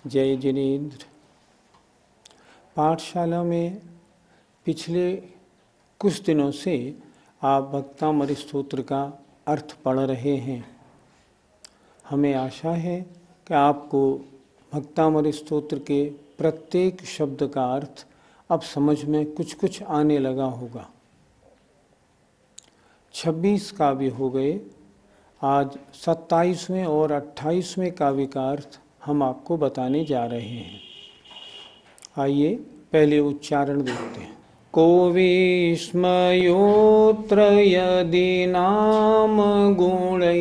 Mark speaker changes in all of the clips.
Speaker 1: जय जिनेन्द्र। पाठशाला में पिछले कुछ दिनों से आप भक्तामृत स्तोत्र का अर्थ पढ़ रहे हैं। हमें आशा है कि आपको भक्तामृत स्तोत्र के प्रत्येक शब्द का अर्थ अब समझ में कुछ कुछ आने लगा होगा। 26 काव्य हो गए। आज 27वें और 28वें काव्य का अर्थ हम आपको बताने जा रहे हैं। आइए पहले उच्चारण देखते हैं। को विस्मयोऽत्र यदि नाम गुणैरशेषैः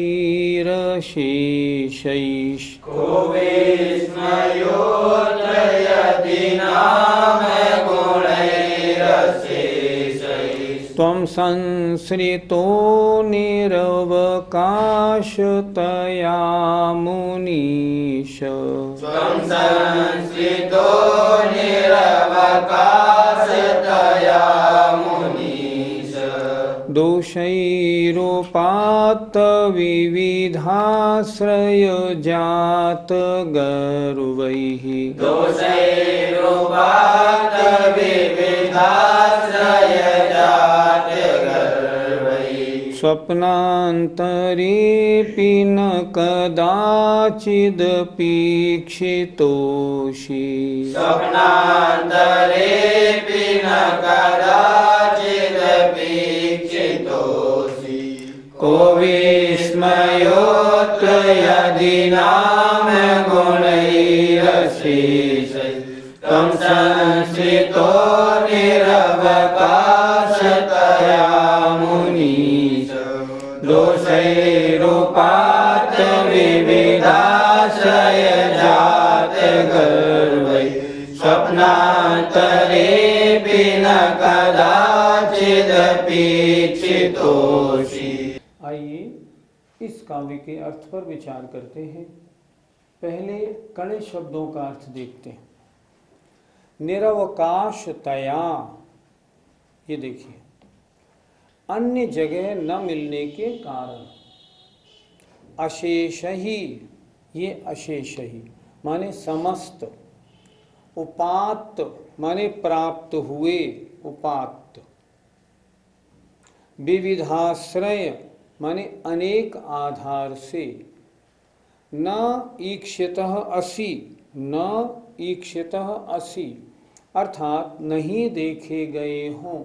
Speaker 2: को विस्मयोऽत्र यदि नाम गुणैरशेषैः
Speaker 1: त्वं संसृतो निरवकाशतया मुनीश
Speaker 2: त्वं संस्कृतो निरवकाशतया मुनीश
Speaker 1: दोषैरोपात्त विविधाश्रयजात गर्वैः
Speaker 2: दोषैरोपात्त विविधाश्रयजात गर्वैः
Speaker 1: स्वप्नान्तरेऽपि न कदाचिदपीक्षितोषि
Speaker 2: स्वप्नान्तरेऽपि न कदाचिदपीक्षितोऽसि को विस्मयोऽत्र यदि नाम गुणैरशेषैः त्वं संस्थितो निरवकाशतया मुनीश दोषैरोपात्त विविधाश्रयजात गर्वैः स्वप्नान्तरेऽपि न कदाचिदपीक्षितोऽसि।
Speaker 1: आइए इस काव्य के अर्थ पर विचार करते हैं। पहले कड़े शब्दों का अर्थ देखते हैं। निरवकाशतया, ये देखिए, अन्य जगह न मिलने के कारण। अशेष ही, ये अशेष ही माने समस्त। उपात्त माने प्राप्त हुए, उपात्त। विविधाश्रय माने अनेक आधार से। न ईक्षितः असि, न ईक्षितः असि अर्थात नहीं देखे गए हों।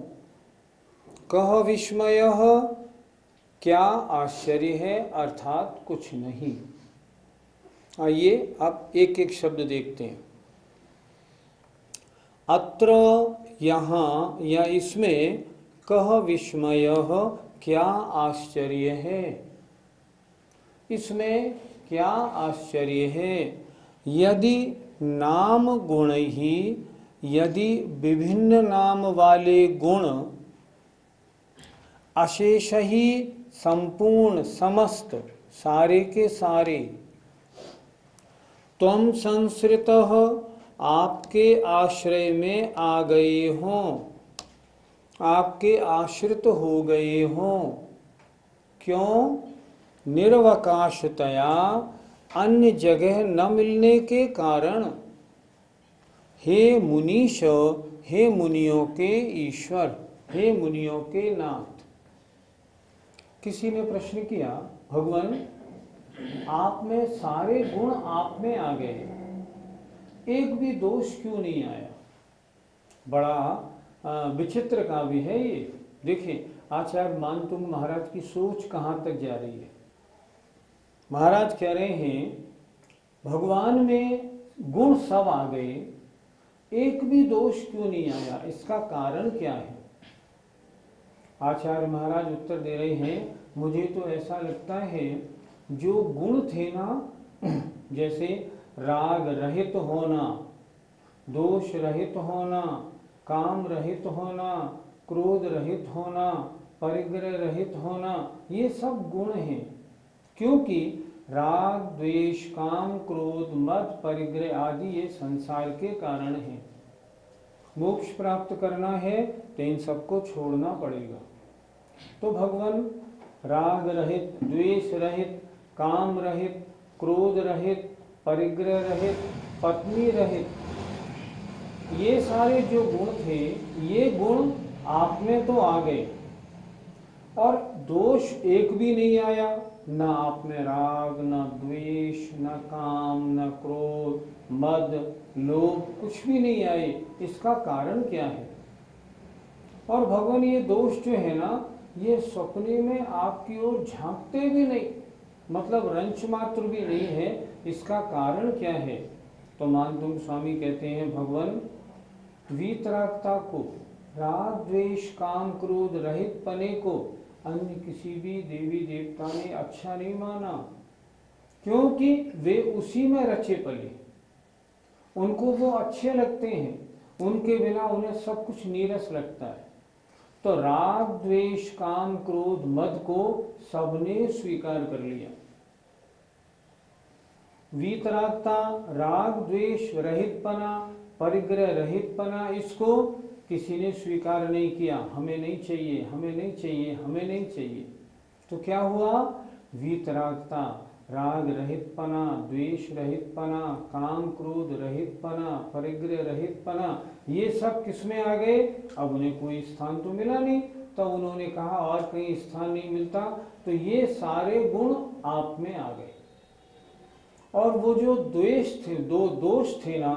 Speaker 1: कह विस्मयः, क्या आश्चर्य है, अर्थात कुछ नहीं। आइए अब एक एक शब्द देखते हैं। अत्र, यहाँ या इसमें, कह विस्मयः, क्या आश्चर्य है। इसमें क्या आश्चर्य है। यदि नाम गुण ही, यदि विभिन्न नाम वाले गुण, अशेष ही संपूर्ण समस्त सारे के सारे, त्वं संसृतः आपके आश्रय में आ गए हों, आपके आश्रित हो गए हों। क्यों? निरवकाशतया, अन्य जगह न मिलने के कारण। हे मुनीश, हे मुनियों के ईश्वर, हे मुनियों के नाथ। किसी ने प्रश्न किया, भगवान आप में सारे गुण आप में आ गए, एक भी दोष क्यों नहीं आया। बड़ा विचित्र काव्य है ये। देखिए आचार्य मानतुंग महाराज की सोच कहाँ तक जा रही है। महाराज कह रहे हैं भगवान में गुण सब आ गए, एक भी दोष क्यों नहीं आया, इसका कारण क्या है। आचार्य महाराज उत्तर दे रहे हैं, मुझे तो ऐसा लगता है जो गुण थे ना, जैसे राग रहित होना, दोष रहित होना, काम रहित होना, क्रोध रहित होना, परिग्रह रहित होना, ये सब गुण हैं। क्योंकि राग द्वेष काम क्रोध मद परिग्रह आदि ये संसार के कारण हैं। मोक्ष प्राप्त करना है तो इन सबको छोड़ना पड़ेगा। तो भगवान राग रहित, द्वेष रहित, काम रहित, क्रोध रहित, परिग्रह रहित, पत्नी रहित, ये सारे जो गुण थे, ये गुण आप में तो आ गए और दोष एक भी नहीं आया। न आप में राग, न द्वेष, न काम, न क्रोध, मद, लोभ, कुछ भी नहीं आए। इसका कारण क्या है? और भगवान ये दोष जो है ना, ये सपने में आपकी ओर झांकते भी नहीं, मतलब रंच मात्र भी नहीं है। इसका कारण क्या है? तो मानतुंग स्वामी कहते हैं, भगवान वीतरागता को, राग द्वेष काम क्रोध रहित पने को अन्य किसी भी देवी देवता ने अच्छा नहीं माना, क्योंकि वे उसी में रचे पले, उनको वो अच्छे लगते हैं, उनके बिना उन्हें सब कुछ नीरस लगता है। तो राग द्वेष काम क्रोध मद को सबने स्वीकार कर लिया। वीतरागता, राग द्वेष रहितपना, परिग्रह रहितपना, इसको किसी ने स्वीकार नहीं किया। हमें नहीं चाहिए, हमें नहीं चाहिए, हमें नहीं चाहिए। तो क्या हुआ? वीतरागता, राग रहितपना, द्वेष रहितपना, काम क्रोध रहितपना, परिग्रह रहितपना, ये सब किसमें आ गए? अब उन्हें कोई स्थान तो मिला नहीं, तो उन्होंने कहा और कहीं स्थान नहीं मिलता, तो ये सारे गुण आप में आ गए। और वो जो द्वेष थे, दो दोष थे ना,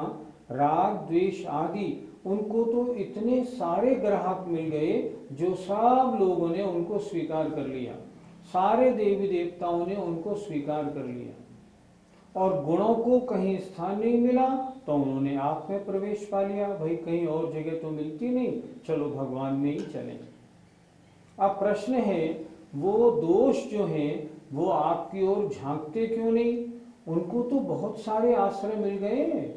Speaker 1: राग द्वेष आदि, उनको तो इतने सारे ग्राहक मिल गए जो सब लोगों ने उनको स्वीकार कर लिया, सारे देवी देवताओं ने उनको स्वीकार कर लिया। और गुणों को कहीं स्थान नहीं मिला, तो उन्होंने आप में प्रवेश पा लिया। भाई कहीं और जगह तो मिलती नहीं, चलो भगवान में ही चलें। अब प्रश्न है, वो दोष जो हैं वो आपकी ओर झांकते क्यों नहीं? उनको तो बहुत सारे आश्रय मिल गए।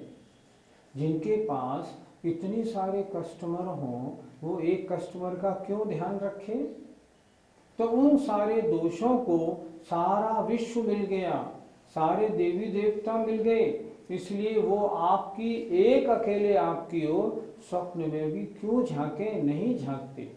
Speaker 1: जिनके पास इतने सारे कस्टमर हों, वो एक कस्टमर का क्यों ध्यान रखें? तो उन सारे दोषों को सारा विश्व मिल गया, सारे देवी देवता मिल गए, इसलिए वो आपकी एक अकेले आपकी ओर स्वप्न में भी क्यों झांके? नहीं झांकते।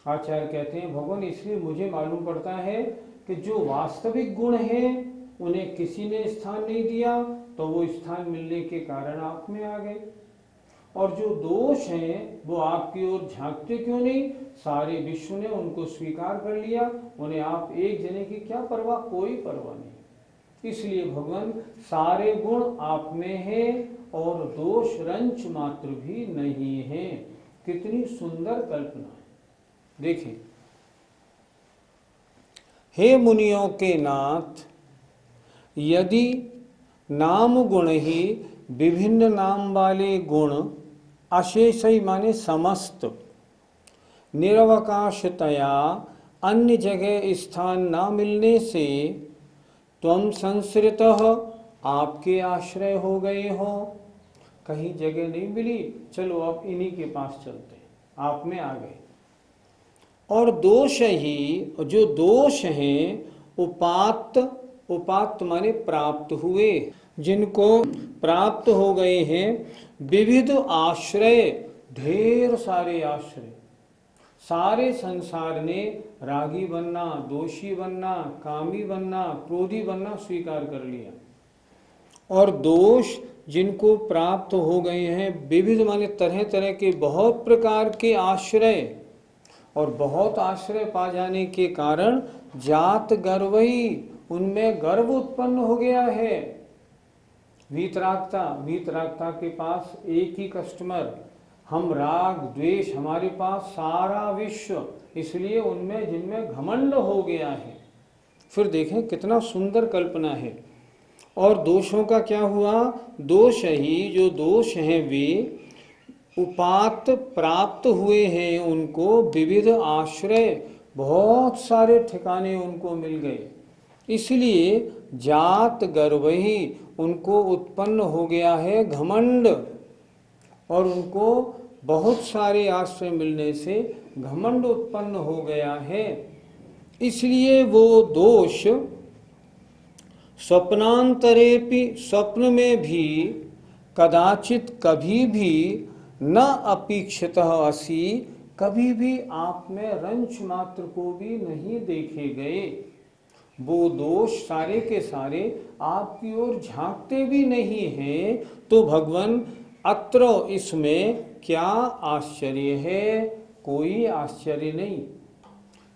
Speaker 1: आचार्य कहते हैं, भगवान इसलिए मुझे मालूम पड़ता है कि जो वास्तविक गुण हैं उन्हें किसी ने स्थान नहीं दिया, तो वो स्थान मिलने के कारण आप में आ गए। और जो दोष हैं वो आपकी ओर झांकते क्यों नहीं? सारे विश्व ने उनको स्वीकार कर लिया, उन्हें आप एक जने की क्या परवाह? कोई परवाह नहीं। इसलिए भगवान सारे गुण आप में हैं और दोष रंच मात्र भी नहीं है। कितनी सुंदर कल्पना है। देखें, हे मुनियों के नाथ, यदि नाम गुण ही विभिन्न नाम वाले गुण अशेष ही माने समस्त निरवकाशतया अन्य जगह स्थान न मिलने से त्वं संसृतः आपके आश्रय हो गए हो। कहीं जगह नहीं मिली, चलो अब इन्हीं के पास चलते हैं, आप में आ गए। और दोष ही, जो दोष हैं उपात्त माने प्राप्त हुए, जिनको प्राप्त हो गए हैं, विविध आश्रय, ढेर सारे आश्रय, सारे संसार ने रागी बनना, दोषी बनना, कामी बनना, क्रोधी बनना स्वीकार कर लिया। और दोष जिनको प्राप्त हो गए हैं, विविध माने तरह तरह के बहुत प्रकार के आश्रय, और बहुत आश्रय पा जाने के कारण जात गर्वही, उनमें गर्व उत्पन्न हो गया है। वीतरागता के पास एक ही कस्टमर, हम राग द्वेष, हमारे पास सारा विश्व, इसलिए उनमें जिनमें घमंड हो गया है। फिर देखें कितना सुंदर कल्पना है। और दोषों का क्या हुआ? दोष ही, जो दोष हैं वे उपात्त प्राप्त हुए हैं, उनको विविध आश्रय, बहुत सारे ठिकाने उनको मिल गए, इसलिए जात गर्व ही, उनको उत्पन्न हो गया है घमंड। और उनको बहुत सारे आश्रय मिलने से घमंड उत्पन्न हो गया है, इसलिए वो दोष स्वप्नांतरेपि, स्वप्न में भी कदाचित कभी भी न अपेक्षितः असि, कभी भी आप में रंच मात्र को भी नहीं देखे गए। वो दोष सारे के सारे आपकी ओर झांकते भी नहीं हैं, तो भगवान अत्र इसमें क्या आश्चर्य है? कोई आश्चर्य नहीं।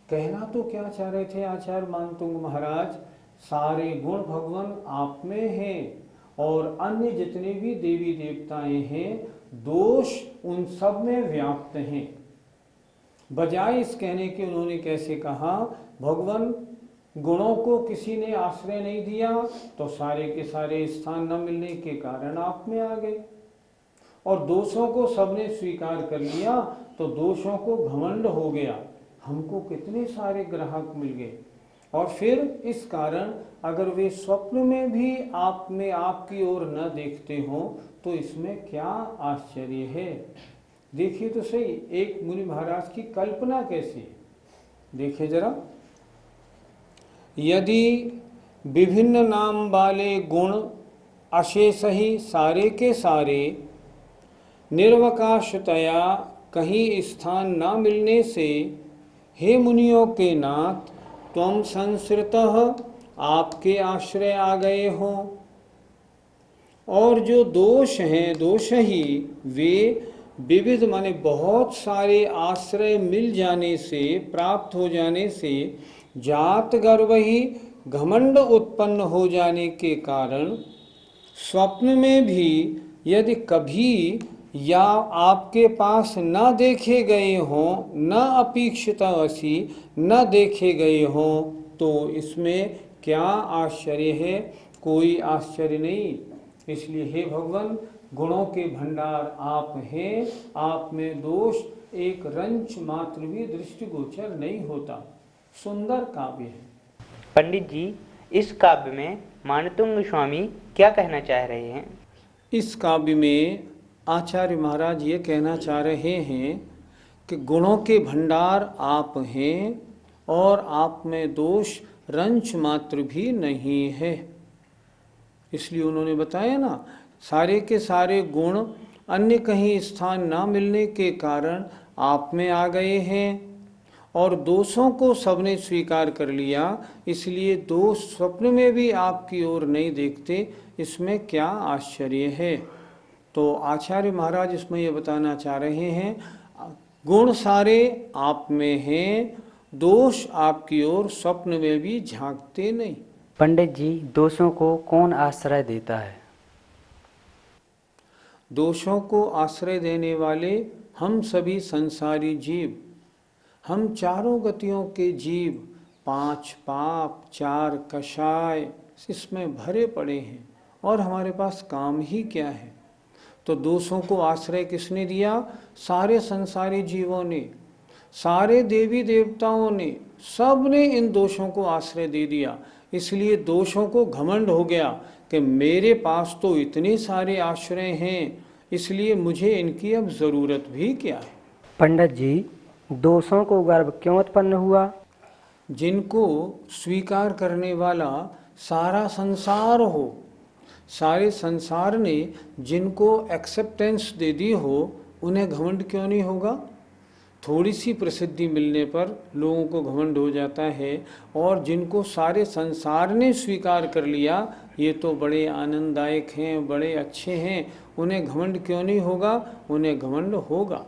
Speaker 1: कहना तो क्या चाह रहे थे आचार्य मानतुंग महाराज? सारे गुण भगवान आप में हैं और अन्य जितने भी देवी देवताएं हैं, दोष उन सब में व्याप्त हैं। बजाय इस कहने के उन्होंने कैसे कहा, भगवान गुणों को किसी ने आश्रय नहीं दिया तो सारे के सारे स्थान न मिलने के कारण आप में आ गए, और दोषों को सबने स्वीकार कर लिया तो दोषों को घमंड हो गया। हमको कितने सारे ग्राहक मिल गए, और फिर इस कारण अगर वे स्वप्न में भी आप में आपकी ओर न देखते हो तो इसमें क्या आश्चर्य है? देखिए तो सही, एक मुनि महाराज की कल्पना कैसी है, देखिए जरा। यदि विभिन्न नाम वाले गुण अशेष ही सारे के सारे निर्वकाशतया कहीं स्थान न मिलने से, हे मुनियों के नाथ, त्वं संसृतः आपके आश्रय आ गए हो, और जो दोष हैं, दोष ही वे विविध माने बहुत सारे आश्रय मिल जाने से, प्राप्त हो जाने से, जात गर्व ही घमंड उत्पन्न हो जाने के कारण स्वप्न में भी यदि कभी या आपके पास न देखे गए हों, न अपेक्षितवशी न देखे गए हों, तो इसमें क्या आश्चर्य है? कोई आश्चर्य नहीं। इसलिए हे भगवान, गुणों के भंडार आप हैं, आप में दोष एक रंच मात्र भी दृष्टिगोचर नहीं होता। सुंदर काव्य है।
Speaker 3: पंडित जी, इस काव्य में मानतुंग स्वामी क्या कहना चाह रहे हैं?
Speaker 1: इस काव्य में आचार्य महाराज ये कहना चाह रहे हैं कि गुणों के भंडार आप हैं और आप में दोष रंच मात्र भी नहीं है। इसलिए उन्होंने बताया ना, सारे के सारे गुण अन्य कहीं स्थान ना मिलने के कारण आप में आ गए हैं, और दोषों को सबने स्वीकार कर लिया, इसलिए दोष स्वप्न में भी आपकी ओर नहीं देखते। इसमें क्या आश्चर्य है? तो आचार्य महाराज इसमें ये बताना चाह रहे हैं, गुण सारे आप में हैं, दोष आपकी ओर स्वप्न में भी झांकते नहीं।
Speaker 4: पंडित जी, दोषों को कौन आश्रय देता है?
Speaker 1: दोषों को आश्रय देने वाले हम सभी संसारी जीव, हम चारों गतियों के जीव, 5 पाप 4 कषाय इसमें भरे पड़े हैं, और हमारे पास काम ही क्या है? तो दोषों को आश्रय किसने दिया? सारे संसारी जीवों ने, सारे देवी देवताओं ने, सब ने इन दोषों को आश्रय दे दिया। इसलिए दोषों को घमंड हो गया कि मेरे पास तो इतने सारे आश्रय हैं, इसलिए मुझे इनकी अब जरूरत भी क्या है।
Speaker 4: पंडित जी, दोषों को गर्व क्यों उत्पन्न हुआ?
Speaker 1: जिनको स्वीकार करने वाला सारा संसार हो, सारे संसार ने जिनको एक्सेप्टेंस दे दी हो, उन्हें घमंड क्यों नहीं होगा? थोड़ी सी प्रसिद्धि मिलने पर लोगों को घमंड हो जाता है, और जिनको सारे संसार ने स्वीकार कर लिया, ये तो बड़े आनंददायक हैं, बड़े अच्छे हैं, उन्हें घमंड क्यों नहीं होगा? उन्हें घमंड होगा।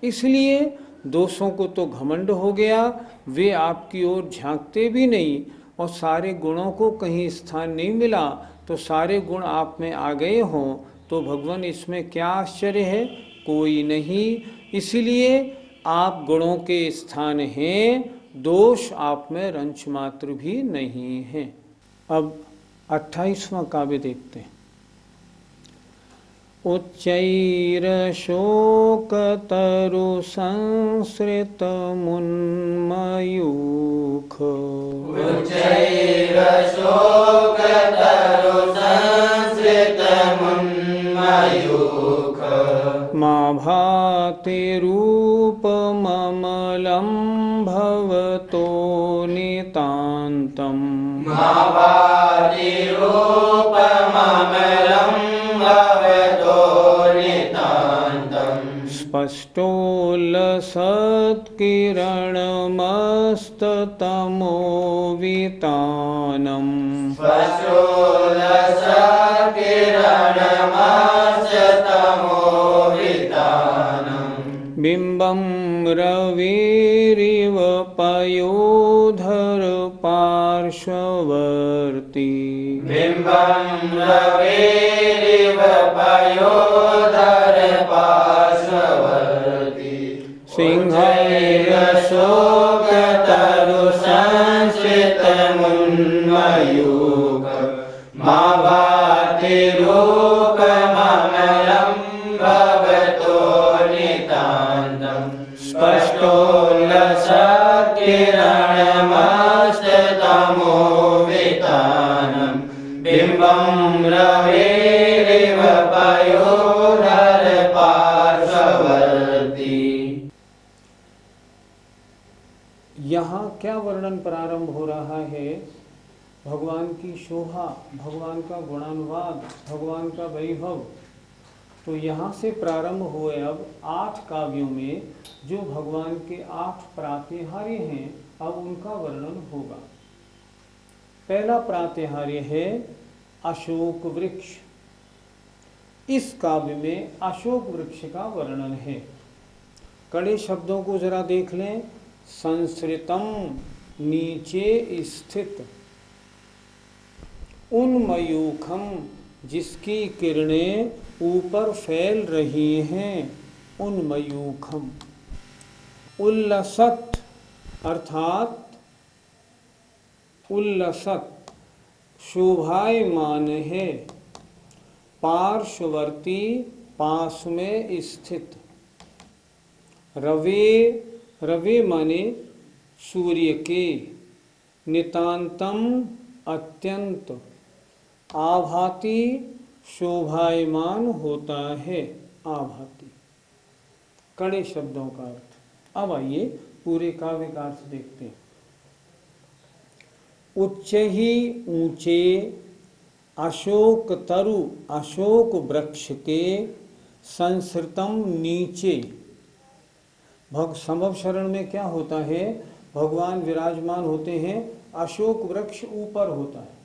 Speaker 1: इसलिए दोषों को तो घमंड हो गया, वे आपकी ओर झांकते भी नहीं, और सारे गुणों को कहीं स्थान नहीं मिला तो सारे गुण आप में आ गए हों, तो भगवान इसमें क्या आश्चर्य है? कोई नहीं। इसलिए आप गुणों के स्थान हैं, दोष आप में रंच मात्र भी नहीं है। अब 28वां काव्य देखते हैं। उच्चैर शोकतरु संसृत मुन्मयूख,
Speaker 2: उच्चैर शोकतरु संसृत मुन्मयूख,
Speaker 1: मा भाति रूपममलं भवतो नितान्तं,
Speaker 2: मा भाति रूपममलं भवतो नितान्तं,
Speaker 1: स्पष्टोल्लसत्किरणमस्ततमोवितानं,
Speaker 2: स्फशोलसकिरणमास्यतमोहितानम्
Speaker 1: बिम्बं रविरिव पयोधर पार्श्ववर्ती
Speaker 2: बिम्बं रविरिव पयोधर पार्श्ववर्ती सिंहैरशोकतरुसंश्रितमुन्मयूख मा भाति रूपममलं भवतो नितान्तं स्पष्टोल्लसकिरणमास्यतमोहितानं बिम्बं रविरिव पयोधर पार्श्ववर्ती।
Speaker 1: यहाँ क्या वर्णन प्रारंभ हो रहा है? भगवान की शोभा, भगवान का गुणानुवाद, भगवान का वैभव। तो यहाँ से प्रारंभ हुए अब 8 काव्यों में जो भगवान के 8 प्रातिहार्य हैं, अब उनका वर्णन होगा। पहला प्रातिहार्य है अशोक वृक्ष। इस काव्य में अशोक वृक्ष का वर्णन है। कड़े शब्दों को जरा देख लें। संसृतम, नीचे स्थित, उन्मयूखम, जिसकी किरणें ऊपर फैल रही हैं, उन्मयूखम। उल्लसत अर्थात उल्लसत, शोभायमान है। पार्श्ववर्ती, पास में स्थित। रवे, रवे माने सूर्य के। नितांतम, अत्यंत। आभाति, शोभायमान होता है, आभाति। कड़े शब्दों का अर्थ। अब आइए पूरे काव्य का अर्थ देखते हैं। उच्च ही ऊंचे, अशोक तरु, अशोक वृक्ष के, संसृतम, नीचे। संभव शरण में क्या होता है? भगवान विराजमान होते हैं, अशोक वृक्ष ऊपर होता है,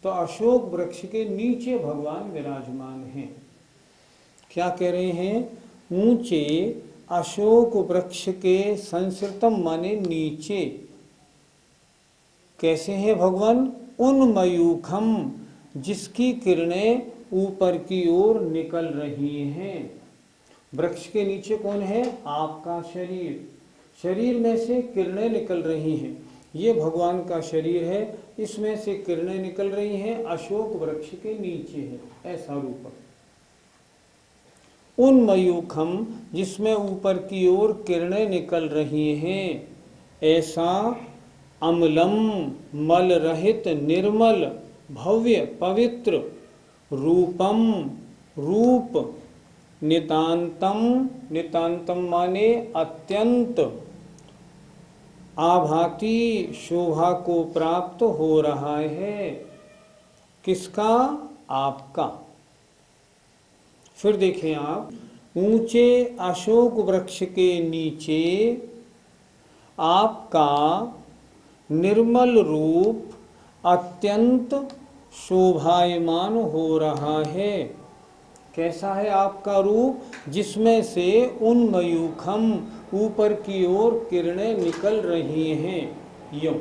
Speaker 1: तो अशोक वृक्ष के नीचे भगवान विराजमान हैं। क्या कह रहे हैं? ऊंचे अशोक वृक्ष के, संसृतम माने नीचे। कैसे हैं भगवान? उन्मयूखम, जिसकी किरणें ऊपर की ओर निकल रही हैं। वृक्ष के नीचे कौन है? आपका शरीर। शरीर में से किरणें निकल रही हैं। ये भगवान का शरीर है, इसमें से किरणें निकल रही हैं, अशोक वृक्ष के नीचे है, ऐसा रूप। उन्मयूखम, जिसमें ऊपर की ओर किरणें निकल रही हैं, ऐसा अम्लम, मल रहित, निर्मल, भव्य, पवित्र, रूपम, रूप, नितांतम, नितांतम माने अत्यंत, आभाति, शोभा को प्राप्त हो रहा है। किसका? आपका। फिर देखें आप, ऊंचे अशोक वृक्ष के नीचे आपका निर्मल रूप अत्यंत शोभायमान हो रहा है। कैसा है आपका रूप? जिसमें से उन्मयूखम, ऊपर की ओर किरणें निकल रही हैं। यूं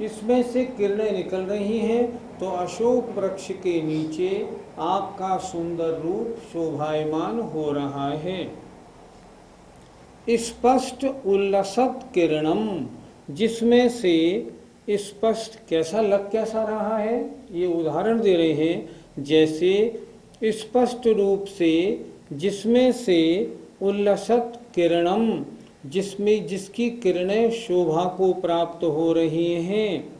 Speaker 1: इसमें से किरणें निकल रही हैं, तो अशोक वृक्ष के नीचे आपका सुंदर रूप शोभायमान हो रहा है। स्पष्ट उल्लसत किरणम, जिसमें से स्पष्ट, कैसा रहा है? ये उदाहरण दे रहे हैं। जैसे स्पष्ट रूप से, जिसमें से उल्लसत किरणम, जिसमें जिसकी किरणें शोभा को प्राप्त हो रही हैं,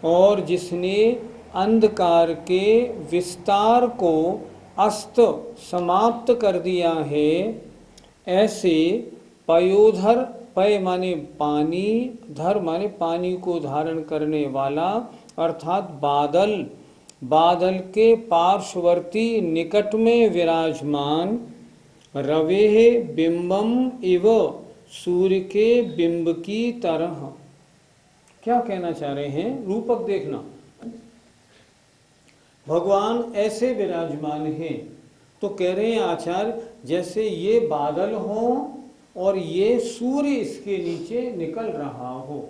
Speaker 1: और जिसने अंधकार के विस्तार को अस्त समाप्त कर दिया है, ऐसे पयोधर, पय माने पानी, धर माने पानी को धारण करने वाला, अर्थात बादल, बादल के पार्श्ववर्ती निकट में विराजमान, रवेह बिंबम इव, सूर्य के बिंब की तरह, क्या कहना चाह रहे हैं, रूपक देखना। भगवान ऐसे विराजमान हैं, तो कह रहे हैं आचार्य जैसे ये बादल हों और ये सूर्य इसके नीचे निकल रहा हो।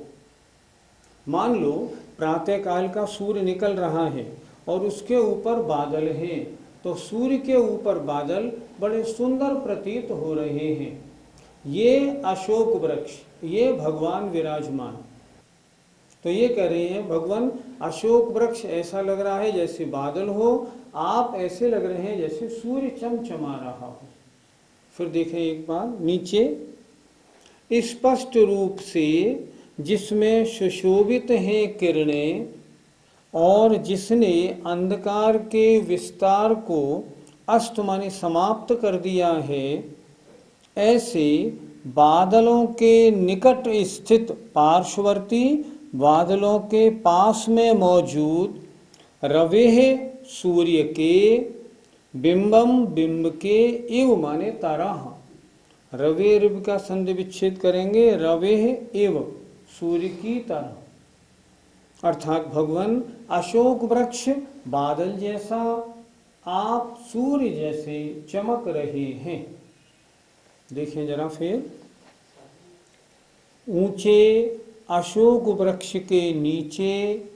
Speaker 1: मान लो प्रातःकाल का सूर्य निकल रहा है और उसके ऊपर बादल हैं, तो सूर्य के ऊपर बादल बड़े सुंदर प्रतीत हो रहे हैं। ये अशोक वृक्ष, ये भगवान विराजमान। तो ये कह रहे हैं भगवान अशोक वृक्ष ऐसा लग रहा है जैसे बादल हो, आप ऐसे लग रहे हैं जैसे सूर्य चमचमा रहा हो। फिर देखें एक बार नीचे, स्पष्ट रूप से जिसमें सुशोभित हैं किरणें और जिसने अंधकार के विस्तार को अस्त माने समाप्त कर दिया है, ऐसे बादलों के निकट स्थित पार्श्ववर्ती बादलों के पास में मौजूद रवेह सूर्य के बिंबम बिंब के इव माने तरह। रवे रिब का संधि विच्छेद करेंगे, रवेह एव सूर्य की तरह। अर्थात भगवान अशोक वृक्ष बादल जैसा, आप सूर्य जैसे चमक रहे हैं। देखिए जरा फिर, ऊंचे अशोक वृक्ष के नीचे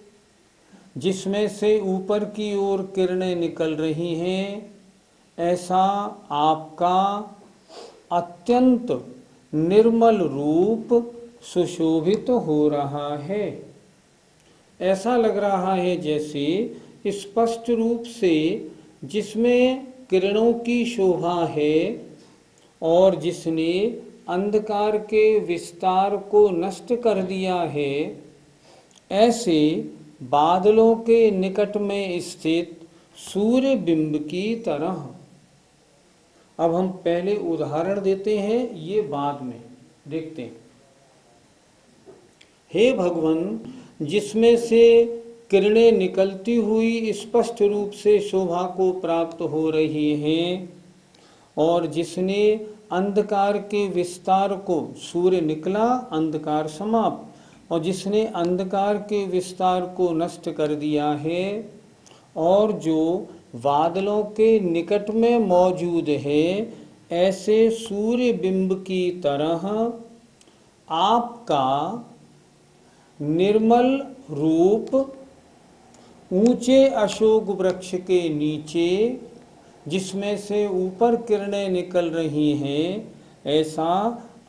Speaker 1: जिसमें से ऊपर की ओर किरणें निकल रही हैं, ऐसा आपका अत्यंत निर्मल रूप सुशोभित हो रहा है। ऐसा लग रहा है जैसे स्पष्ट रूप से जिसमें किरणों की शोभा है और जिसने अंधकार के विस्तार को नष्ट कर दिया है, ऐसे बादलों के निकट में स्थित सूर्य बिंब की तरह। अब हम पहले उदाहरण देते हैं, ये बाद में देखते हैं। हे भगवान, जिसमें से किरणें निकलती हुई स्पष्ट रूप से शोभा को प्राप्त हो रही हैं और जिसने अंधकार के विस्तार को, सूर्य निकला अंधकार समाप्त, और जिसने अंधकार के विस्तार को नष्ट कर दिया है और जो बादलों के निकट में मौजूद है, ऐसे सूर्य बिंब की तरह आपका निर्मल रूप ऊंचे अशोक वृक्ष के नीचे जिसमें से ऊपर किरणें निकल रही हैं, ऐसा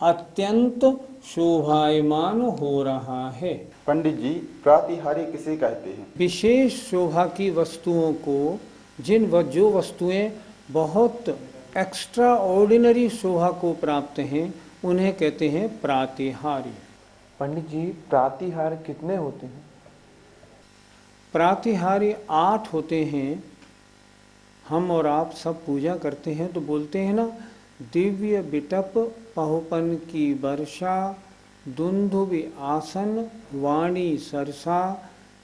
Speaker 1: अत्यंत शोभायमान हो रहा है।
Speaker 5: पंडित जी, प्रातिहार्य किसे कहते हैं?
Speaker 1: विशेष शोभा की वस्तुओं को, जो वस्तुएं बहुत एक्स्ट्रा ऑर्डिनरी शोभा को प्राप्त हैं, उन्हें कहते हैं प्रातिहार्य।
Speaker 6: पंडित जी, प्रातिहार्य कितने होते हैं?
Speaker 1: प्रातिहार्य 8 होते हैं। हम और आप सब पूजा करते हैं तो बोलते हैं ना, दिव्य बिटप पहुपन की वर्षा, दुंदुभि आसन वाणी सरसा,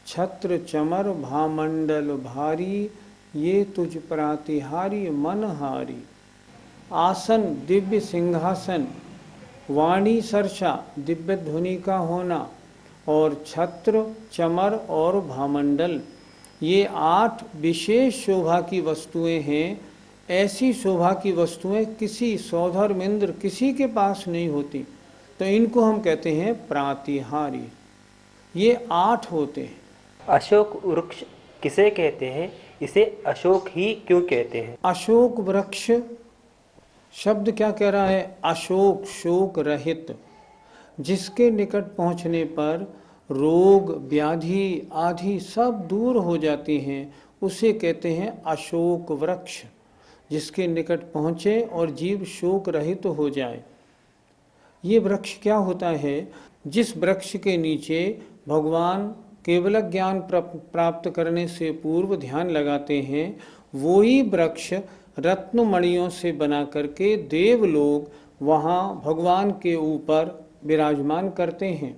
Speaker 1: छत्र चमर भामंडल भारी, ये तुझ प्रातिहार्य मनहारी। आसन दिव्य सिंहासन, वाणी सरसा दिव्य ध्वनि का होना, और छत्र चमर और भामंडल, ये 8 विशेष शोभा की वस्तुएं हैं। ऐसी शोभा की वस्तुएं किसी सौधर्मेंद्र किसी के पास नहीं होती, तो इनको हम कहते हैं प्रातिहार्य। ये 8 होते हैं।
Speaker 3: अशोक वृक्ष किसे कहते हैं? इसे अशोक ही क्यों कहते हैं?
Speaker 1: अशोक वृक्ष शब्द क्या कह रहा है? अशोक, शोक रहित, जिसके निकट पहुंचने पर रोग व्याधि आदि सब दूर हो जाती हैं, उसे कहते हैं अशोक वृक्ष। जिसके निकट पहुँचे और जीव शोक रहित हो जाए। ये वृक्ष क्या होता है? जिस वृक्ष के नीचे भगवान केवल ज्ञान प्राप्त करने से पूर्व ध्यान लगाते हैं, वही वृक्ष रत्नमणियों से बना करके देव लोग वहाँ भगवान के ऊपर विराजमान करते हैं।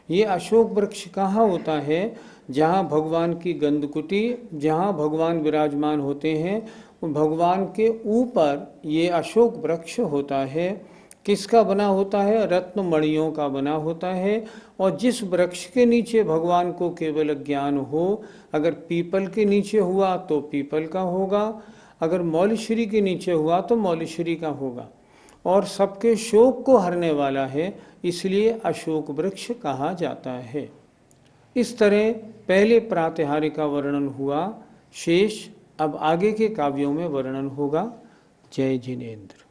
Speaker 1: ये अशोक वृक्ष कहाँ होता है? जहाँ भगवान की गंधकुटी, जहाँ भगवान विराजमान होते हैं, भगवान के ऊपर ये अशोक वृक्ष होता है। किसका बना होता है? रत्न मणियों का बना होता है। और जिस वृक्ष के नीचे भगवान को केवल ज्ञान हो, अगर पीपल के नीचे हुआ तो पीपल का होगा, अगर मौलीश्वरी के नीचे हुआ तो मौलीश्वरी का होगा। और सबके शोक को हरने वाला है, इसलिए अशोक वृक्ष कहा जाता है। इस तरह पहले प्रातिहार्य का वर्णन हुआ, शेष अब आगे के काव्यों में वर्णन होगा। जय जिनेन्द्र।